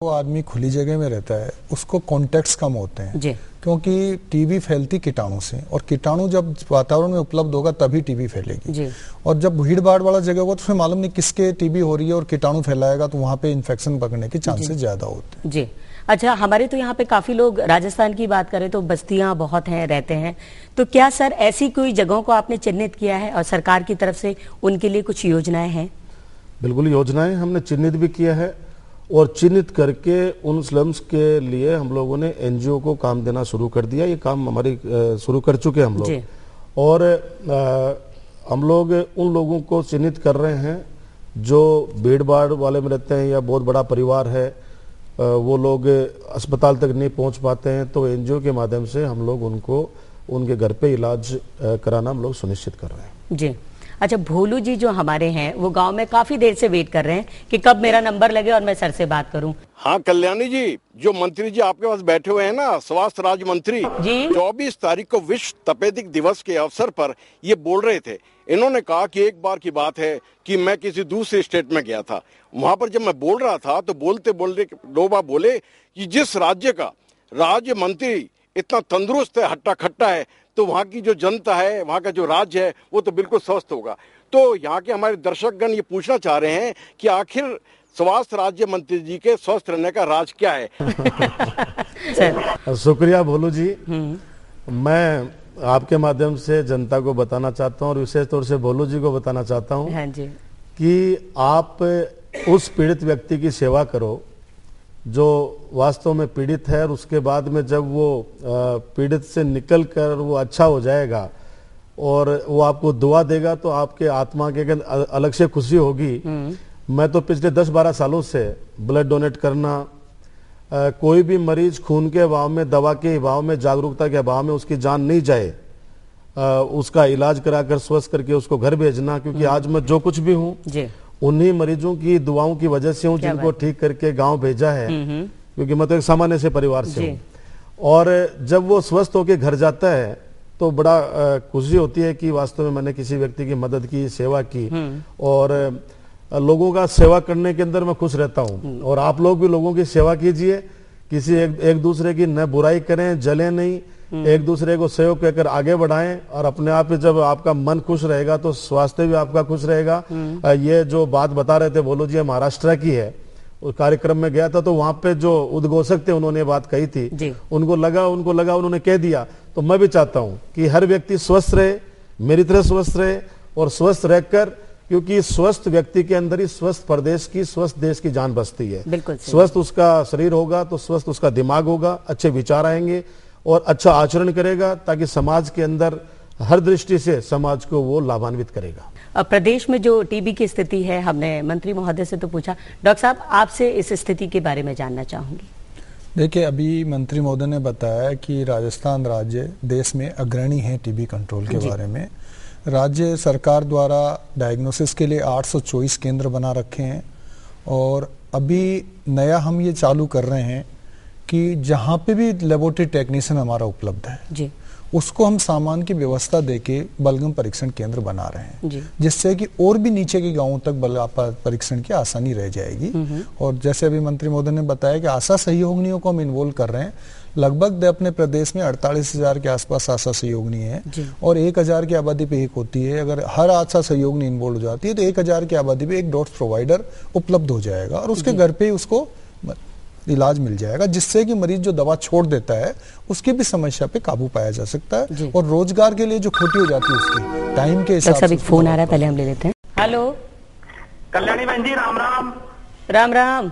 वो आदमी खुली जगह में रहता है उसको कॉन्टेक्ट्स कम होते हैं जी। क्योंकि टीबी फैलती कीटाणु से, और कीटाणु जब वातावरण में उपलब्ध होगा तभी टीबी फैलेगी जी। और जब भीड़ भाड़ वाला जगह होगा तो उसमें मालूम नहीं किसके टीबी हो रही है और कीटाणु फैलाएगा तो वहां पे इन्फेक्शन पकड़ने के चांसेस ज्यादा होते हैं। जी। अच्छा, हमारे तो यहाँ पे काफी लोग, राजस्थान की बात करें तो बस्तियां बहुत हैं, रहते हैं, तो क्या सर ऐसी कोई जगहों को आपने चिन्हित किया है और सरकार की तरफ से उनके लिए कुछ योजनाएं हैं? बिल्कुल, योजनाएं हमने चिन्हित भी किया है और चिन्हित करके उन स्लम्स के लिए हम लोगों ने एनजीओ को काम देना शुरू कर दिया। ये काम हमारी शुरू कर चुके हैं हम लोग, और हम लोग उन लोगों को चिन्हित कर रहे हैं जो भीड़ भाड़ वाले में रहते हैं या बहुत बड़ा परिवार है, वो लोग अस्पताल तक नहीं पहुंच पाते हैं, तो एनजीओ के माध्यम से हम लोग उनको उनके घर पे इलाज कराना हम लोग सुनिश्चित कर रहे हैं। जी। अच्छा, भोलू जी जो हमारे हैं वो गांव में काफी देर से वेट कर रहे हैं कि कब मेरा नंबर लगे और मैं सर से बात करूं। हाँ कल्याणी जी, जो मंत्री जी आपके पास बैठे हुए हैं ना, स्वास्थ्य राज्य मंत्री जी, 24 तारीख को विश्व तपेदिक दिवस के अवसर पर ये बोल रहे थे। इन्होंने कहा कि एक बार की बात है कि मैं किसी दूसरे स्टेट में गया था, वहां पर जब मैं बोल रहा था तो बोलते बोलते दो बार बोले कि जिस राज्य का राज्य मंत्री इतना तंदुरुस्त है, हट्टा खट्टा है, तो वहाँ की जो जनता है, वहाँ का जो राज्य है वो तो बिल्कुल स्वस्थ होगा। तो यहाँ के हमारे दर्शकगण ये पूछना चाह रहे हैं कि आखिर स्वास्थ्य राज्य मंत्री जी के स्वस्थ रहने का राज क्या है? शुक्रिया भोलू जी। मैं आपके माध्यम से जनता को बताना चाहता हूँ और विशेष तौर से भोलू जी को बताना चाहता हूँ कि आप उस पीड़ित व्यक्ति की सेवा करो जो वास्तव में पीड़ित है, और उसके बाद में जब वो पीड़ित से निकल कर वो अच्छा हो जाएगा और वो आपको दुआ देगा तो आपके आत्मा के अलग से खुशी होगी। मैं तो पिछले 10-12 सालों से ब्लड डोनेट करना, कोई भी मरीज खून के अभाव में, दवा के अभाव में, जागरूकता के अभाव में उसकी जान नहीं जाए, उसका इलाज कराकर स्वस्थ करके उसको घर भेजना, क्योंकि आज मैं जो कुछ भी हूँ उन्हीं मरीजों की दुआओं की वजह से हूँ जिनको ठीक करके गांव भेजा है, क्योंकि मैं तो एक सामान्य से परिवार से हूँ। और जब वो स्वस्थ होकर घर जाता है तो बड़ा खुशी होती है कि वास्तव में मैंने किसी व्यक्ति की मदद की, सेवा की, और लोगों का सेवा करने के अंदर मैं खुश रहता हूँ। और आप लोग भी लोगों की सेवा कीजिए, किसी एक दूसरे की न बुराई करें, जले नहीं, एक दूसरे को सहयोग कहकर आगे बढ़ाएं, और अपने आप ही जब आपका मन खुश रहेगा तो स्वास्थ्य भी आपका खुश रहेगा। ये जो बात बता रहे थे भोलू जी, महाराष्ट्र की है, उस कार्यक्रम में गया था तो वहां पे जो उद्घोषक थे उन्होंने बात कही थी, उनको लगा उन्होंने कह दिया। तो मैं भी चाहता हूं कि हर व्यक्ति स्वस्थ रहे, मेरी तरह स्वस्थ रहे, और स्वस्थ रहकर, क्योंकि स्वस्थ व्यक्ति के अंदर ही स्वस्थ प्रदेश की, स्वस्थ देश की जान बसती है। स्वस्थ उसका शरीर होगा तो स्वस्थ उसका दिमाग होगा, अच्छे विचार आएंगे और अच्छा आचरण करेगा, ताकि समाज के अंदर हर दृष्टि से समाज को वो लाभान्वित करेगा। प्रदेश में जो टीबी की स्थिति है, हमने मंत्री महोदय से तो पूछा, डॉक्टर साहब आपसे इस स्थिति के बारे में जानना चाहूंगी। देखिए, अभी मंत्री महोदय ने बताया कि राजस्थान राज्य देश में अग्रणी है टीबी कंट्रोल के बारे में। राज्य सरकार द्वारा डायग्नोसिस के लिए 824 केंद्र बना रखे हैं, और अभी नया हम ये चालू कर रहे हैं कि जहाँ पे भी लेबोरेटरी टेक्नीशियन हमारा उपलब्ध है जी, उसको हम सामान की व्यवस्था देके बलगम परीक्षण केंद्र बना रहे हैं, जिससे कि और भी नीचे के गांवों तक बलगम परीक्षण की आसानी रह जाएगी। और जैसे अभी मंत्री महोदय ने बताया कि आशा सहयोगिनियों को हम इन्वॉल्व कर रहे हैं। लगभग अपने प्रदेश में 48,000 के आसपास आशा सहयोगिनी है, और 1,000 की आबादी पे एक होती है। अगर हर आशा सहयोगिनी इन्वॉल्व हो जाती है तो 1,000 की आबादी पे एक डॉट्स प्रोवाइडर उपलब्ध हो जाएगा, और उसके घर पे ही उसको इलाज मिल जाएगा, जिससे कि मरीज जो दवा छोड़ देता है उसकी भी समस्या पे काबू पाया जा सकता है, और रोजगार के लिए जो खोटी हो जाती है उसकी टाइम के हिसाब से। फोन आ रहा है, पहले हम ले लेते हैं। हेलो कल्याणी बहन जी, राम राम। राम राम।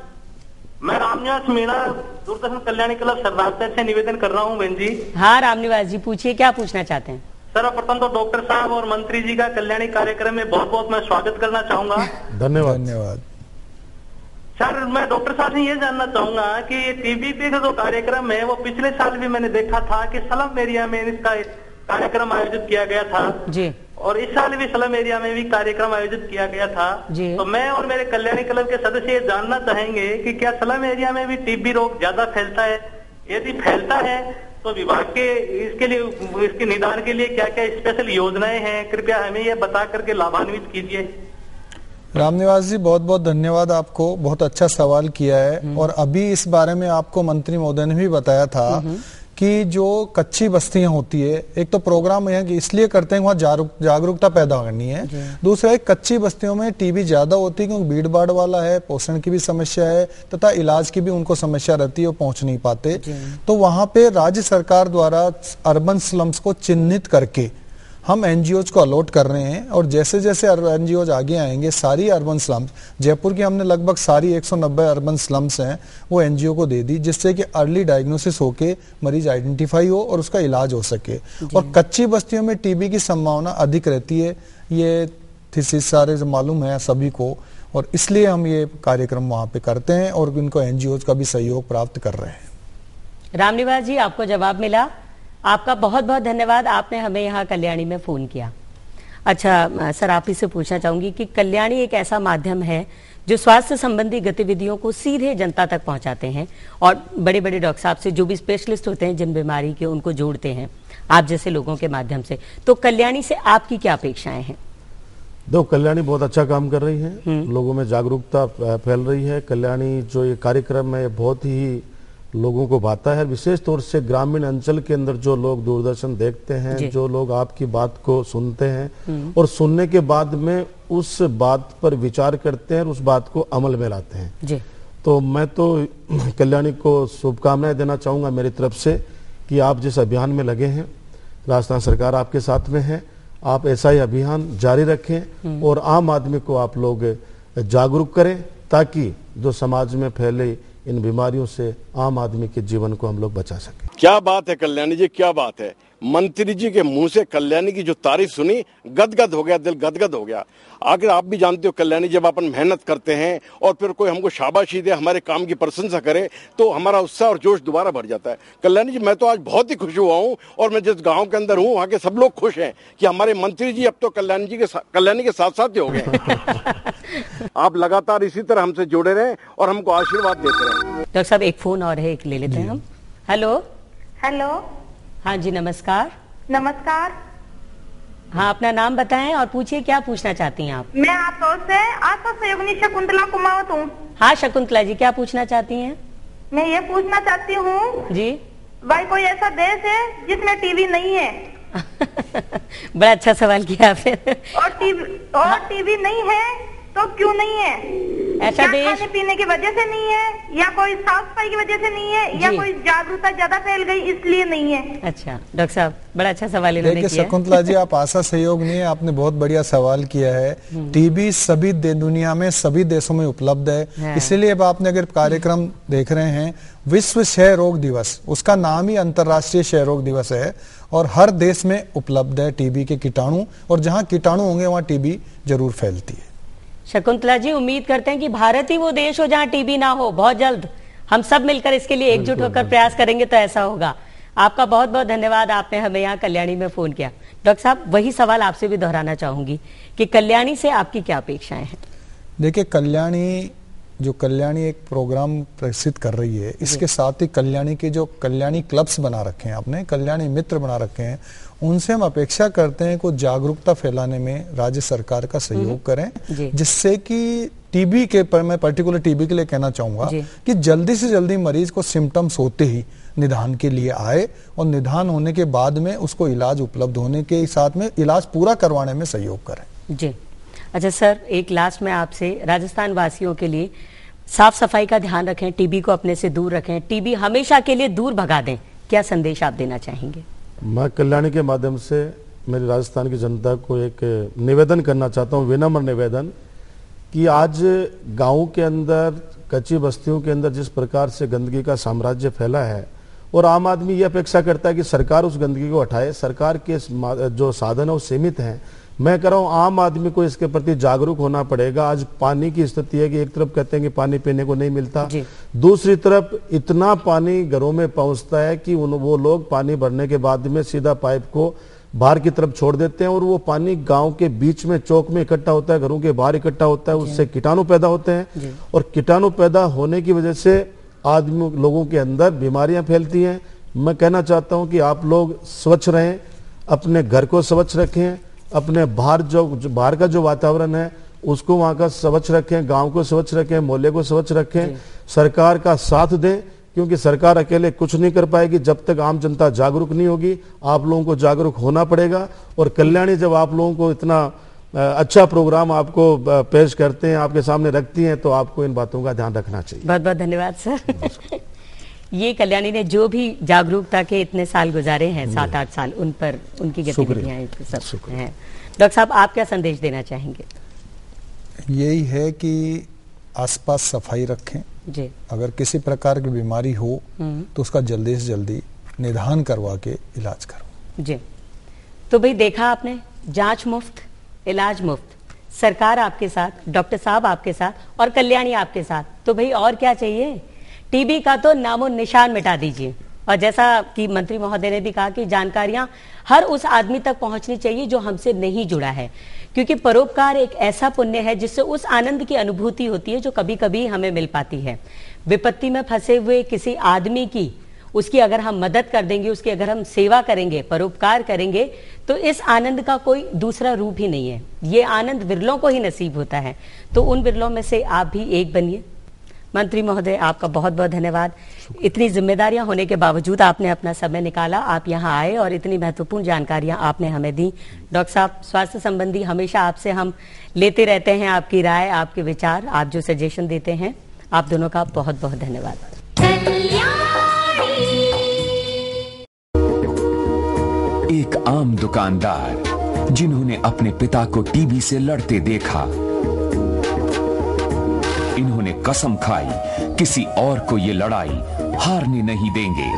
मैं रामनिवास मीणा, दूरदर्शन कल्याणी क्लब सरदार से निवेदन कर रहा हूँ बहन जी। हाँ रामनिवास जी, पूछिए, क्या पूछना चाहते हैं? सर्वप्रथम तो डॉक्टर साहब और मंत्री जी का कल्याणी कार्यक्रम में बहुत बहुत मैं स्वागत करना चाहूंगा। धन्यवाद सर। मैं डॉक्टर साहब से ये जानना चाहूंगा कि ये टीबी पे का जो कार्यक्रम है वो पिछले साल भी मैंने देखा था कि स्लम एरिया में इसका कार्यक्रम आयोजित किया गया था जी, और इस साल भी स्लम एरिया में भी कार्यक्रम आयोजित किया गया था जी। तो मैं और मेरे कल्याणी क्लब के सदस्य ये जानना चाहेंगे कि क्या स्लम एरिया में भी टीबी रोग ज्यादा फैलता है? यदि फैलता है तो विभाग के इसके लिए, इसके निदान के लिए क्या क्या स्पेशल योजनाएं हैं, कृपया हमें ये बता करके लाभान्वित कीजिए। रामनिवास जी, बहुत बहुत धन्यवाद आपको, बहुत अच्छा सवाल किया है। और अभी इस बारे में आपको मंत्री महोदय ने भी बताया था कि जो कच्ची बस्तियां होती है, एक तो प्रोग्राम है कि इसलिए करते हैं वहां जागरूकता पैदा करनी है, दूसरा एक कच्ची बस्तियों में टीबी ज्यादा होती है क्योंकि भीड़ भाड़ वाला है, पोषण की भी समस्या है तथा इलाज की भी उनको समस्या रहती है, वो पहुंच नहीं पाते। तो वहां पे राज्य सरकार द्वारा अर्बन स्लम्स को चिन्हित करके हम एनजीओज को अलॉट कर रहे हैं और जैसे जैसे एनजीओज आगे आएंगे सारी अर्बन स्लम्स, जयपुर की हमने लगभग सारी 190 अर्बन स्लम्स हैं वो एनजीओ को दे दी, जिससे कि अर्ली डायग्नोसिस होके मरीज आइडेंटिफाई हो और उसका इलाज हो सके। और कच्ची बस्तियों में टीबी की संभावना अधिक रहती है, ये थीसिस सारे मालूम है सभी को, और इसलिए हम ये कार्यक्रम वहां पे करते हैं और इनको एनजीओज का भी सहयोग प्राप्त कर रहे हैं। रामनिवास जी, आपको जवाब मिला, आपका बहुत बहुत धन्यवाद, आपने हमें यहाँ कल्याणी में फोन किया। अच्छा सर, आप ही से पूछना चाहूंगी कि कल्याणी एक ऐसा माध्यम है जो स्वास्थ्य संबंधी गतिविधियों को सीधे जनता तक पहुंचाते हैं और बड़े बड़े डॉक्टर साहब से जो भी स्पेशलिस्ट होते हैं जिन बीमारी के, उनको जोड़ते हैं आप जैसे लोगों के माध्यम से। तो कल्याणी से आपकी क्या अपेक्षाएं हैं? दो, कल्याणी बहुत अच्छा काम कर रही है, लोगों में जागरूकता फैल रही है। कल्याणी जो ये कार्यक्रम है बहुत ही लोगों को भाता है, विशेष तौर से ग्रामीण अंचल के अंदर जो लोग दूरदर्शन देखते हैं, जो लोग आपकी बात को सुनते हैं और सुनने के बाद में उस बात पर विचार करते हैं और उस बात को अमल में लाते हैं जी। तो मैं तो कल्याणी को शुभकामनाएं देना चाहूंगा मेरी तरफ से कि आप जिस अभियान में लगे हैं, राजस्थान सरकार आपके साथ में है, आप ऐसा ही अभियान जारी रखें और आम आदमी को आप लोग जागरूक करें ताकि जो समाज में फैले इन बीमारियों से आम आदमी के जीवन को हम लोग बचा सकें। क्या बात है कल्याणी जी, क्या बात है। मंत्री जी के मुंह से कल्याणी की जो तारीफ सुनी, गदगद हो गया, दिल गदगद हो गया। आखिर आप भी जानते हो कल्याणी, जब अपन मेहनत करते हैं और फिर कोई हमको शाबाशी दे, हमारे काम की प्रशंसा करे, तो हमारा उत्साह और जोश दोबारा बढ़ जाता है। कल्याणी जी, मैं तो आज बहुत ही खुश हुआ हूँ और मैं जिस गाँव के अंदर हूँ वहाँ के सब लोग खुश हैं कि हमारे मंत्री जी अब तो कल्याणी के साथ साथ ही हो गए। आप लगातार इसी तरह हमसे जुड़े रहें और हमको आशीर्वाद देते रहें। डॉक्टर साहब, एक फोन और है, एक ले लेते हैं हम। Hello hello. हाँ जी, नमस्कार। नमस्कार। हाँ, अपना नाम बताएं और पूछिए, क्या पूछना चाहती हैं आप? मैं आपका सहयोगिनी शकुंतला कुमावत हूँ। हाँ शकुंतला जी, क्या पूछना चाहती हैं? मैं ये पूछना चाहती हूँ जी, भाई कोई ऐसा देश है जिसमें टीवी नहीं है? बड़ा अच्छा सवाल किया आपने। और टीवी नहीं है तो क्यों नहीं है? ऐसा देश खाने पीने की वजह से नहीं है, या कोई साफ सफाई की वजह से नहीं है, या कोई जागरूकता ज्यादा फैल गई इसलिए नहीं है? अच्छा डॉक्टर साहब, बड़ा अच्छा सवाल इन्होंने किया। देखिए शकुंतला जी, आप आशा सहयोग नहीं है, आपने बहुत बढ़िया सवाल किया है। टीबी सभी दुनिया में सभी देशों में उपलब्ध है, इसीलिए अब आपने अगर कार्यक्रम देख रहे हैं, विश्व क्षय रोग दिवस, उसका नाम ही अंतर्राष्ट्रीय क्षय रोग दिवस है और हर देश में उपलब्ध है टीबी के कीटाणु, और जहाँ कीटाणु होंगे वहाँ टीबी जरूर फैलती है। शकुंतला जी, उम्मीद करते हैं कि भारत ही वो देश हो जहां टीबी ना हो। बहुत जल्द हम सब मिलकर इसके लिए एकजुट होकर प्रयास करेंगे तो ऐसा होगा। आपका बहुत बहुत धन्यवाद, आपने हमें यहाँ कल्याणी में फोन किया। डॉक्टर साहब, वही सवाल आपसे भी दोहराना चाहूंगी कि कल्याणी से आपकी क्या अपेक्षाएं हैं? देखिए, कल्याणी एक प्रोग्राम प्रस्तुत कर रही है, इसके साथ ही कल्याणी के जो कल्याणी क्लब्स बना रखे हैं आपने, कल्याणी मित्र बना रखे हैं, उनसे हम अपेक्षा करते हैं कि जागरूकता फैलाने में राज्य सरकार का सहयोग करें, जिससे कि टीबी के पर मैं पर्टिकुलर टीबी के लिए कहना चाहूंगा कि जल्दी से जल्दी मरीज को सिम्टम्स होते ही निदान के लिए आए और निदान होने के बाद में उसको इलाज उपलब्ध होने के साथ में इलाज पूरा करवाने में सहयोग करें। जी अच्छा सर, एक लास्ट में आपसे, राजस्थान वासियों के लिए साफ सफाई का ध्यान रखें, टीबी को अपने से दूर रखें, टीबी हमेशा के लिए दूर भगा दें, क्या संदेश आप देना चाहेंगे? मैं कल्याणी के माध्यम से मेरी राजस्थान की जनता को एक निवेदन करना चाहता हूं, विनम्र निवेदन, कि आज गांव के अंदर, कच्ची बस्तियों के अंदर जिस प्रकार से गंदगी का साम्राज्य फैला है और आम आदमी ये अपेक्षा करता है कि सरकार उस गंदगी को हटाए, सरकार के जो साधन है वो सीमित हैं। मैं कह रहा हूं आम आदमी को इसके प्रति जागरूक होना पड़ेगा। आज पानी की स्थिति है कि एक तरफ कहते हैं कि पानी पीने को नहीं मिलता, दूसरी तरफ इतना पानी घरों में पहुंचता है कि वो लोग पानी भरने के बाद में सीधा पाइप को बाहर की तरफ छोड़ देते हैं और वो पानी गांव के बीच में चौक में इकट्ठा होता है, घरों के बाहर इकट्ठा होता है, उससे कीटाणु पैदा होते हैं और कीटाणु पैदा होने की वजह से आदमी लोगों के अंदर बीमारियां फैलती हैं। मैं कहना चाहता हूं कि आप लोग स्वच्छ रहें, अपने घर को स्वच्छ रखें, अपने बाहर का जो वातावरण है उसको वहाँ का स्वच्छ रखें, गांव को स्वच्छ रखें, मोहल्ले को स्वच्छ रखें, सरकार का साथ दें, क्योंकि सरकार अकेले कुछ नहीं कर पाएगी जब तक आम जनता जागरूक नहीं होगी। आप लोगों को जागरूक होना पड़ेगा। और कल्याणी जब आप लोगों को इतना अच्छा प्रोग्राम आपको पेश करते हैं, आपके सामने रखती हैं, तो आपको इन बातों का ध्यान रखना चाहिए। बहुत बहुत धन्यवाद सर। ये कल्याणी ने जो भी जागरूकता के इतने साल गुजारे हैं, 7-8 साल, उन पर उनकी गतिविधियां सब हैं। डॉक्टर साहब, आप क्या संदेश देना चाहेंगे? यही है कि आसपास सफाई रखें जी। अगर किसी प्रकार की बीमारी हो तो उसका जल्दी से जल्दी निदान करवा के इलाज करो जी। तो भाई देखा आपने, जांच मुफ्त, इलाज मुफ्त, सरकार आपके साथ, डॉक्टर साहब आपके साथ और कल्याणी आपके साथ, तो भाई और क्या चाहिए? टीबी का तो नामो निशान मिटा दीजिए। और जैसा कि मंत्री महोदय ने भी कहा कि जानकारियां हर उस आदमी तक पहुंचनी चाहिए जो हमसे नहीं जुड़ा है, क्योंकि परोपकार एक ऐसा पुण्य है जिससे उस आनंद की अनुभूति होती है जो कभी कभी हमें मिल पाती है। विपत्ति में फंसे हुए किसी आदमी की, उसकी अगर हम मदद कर देंगे, उसकी अगर हम सेवा करेंगे, परोपकार करेंगे, तो इस आनंद का कोई दूसरा रूप ही नहीं है। ये आनंद विरलों को ही नसीब होता है। तो उन विरलों में से आप भी एक बनिए। मंत्री महोदय, आपका बहुत बहुत धन्यवाद। इतनी जिम्मेदारियां होने के बावजूद आपने अपना समय निकाला, आप यहां आए और इतनी महत्वपूर्ण जानकारियां आपने हमें दी। डॉक्टर साहब, स्वास्थ्य संबंधी हमेशा आपसे हम लेते रहते हैं आपकी राय, आपके विचार, आप जो सजेशन देते हैं। आप दोनों का बहुत बहुत धन्यवाद। एक आम दुकानदार जिन्होंने अपने पिता को टीबी से लड़ते देखा, इन्होंने कसम खाई किसी और को ये लड़ाई हारने नहीं देंगे।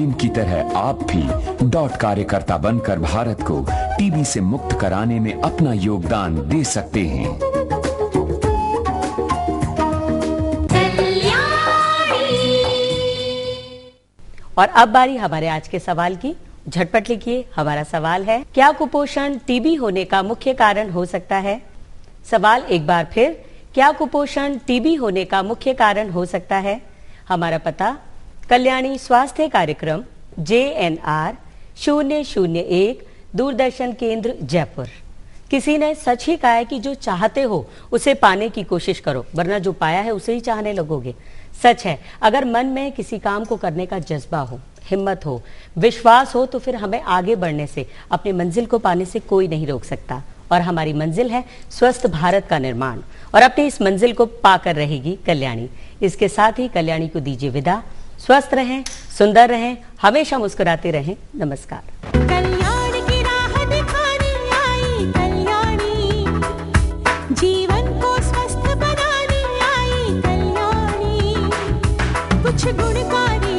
इनकी तरह आप भी डॉट कार्यकर्ता बनकर भारत को टीबी से मुक्त कराने में अपना योगदान दे सकते हैं। और अब बारी हमारे आज के सवाल की। झटपट लिखिए, हमारा सवाल है, क्या कुपोषण टीबी होने का मुख्य कारण हो सकता है? सवाल एक बार फिर, क्या कुपोषण टीबी होने का मुख्य कारण हो सकता है? हमारा पता, कल्याणी स्वास्थ्य कार्यक्रम, JNR 001, दूरदर्शन केंद्र, जयपुर। किसी ने सच ही कहा है कि जो चाहते हो उसे पाने की कोशिश करो, वरना जो पाया है उसे ही चाहने लगोगे। सच है, अगर मन में किसी काम को करने का जज्बा हो, हिम्मत हो, विश्वास हो, तो फिर हमें आगे बढ़ने से, अपनी मंजिल को पाने से कोई नहीं रोक सकता। और हमारी मंजिल है स्वस्थ भारत का निर्माण, और अपनी इस मंजिल को पाकर रहेगी कल्याणी। इसके साथ ही कल्याणी को दीजिए विदा। स्वस्थ रहें, सुंदर रहें, हमेशा मुस्कुराते रहें। नमस्कार। कल्याण की राह दिखाने आई कल्याणी, जीवन को स्वस्थ बनाने आई कल्याणी, कुछ गुणकारी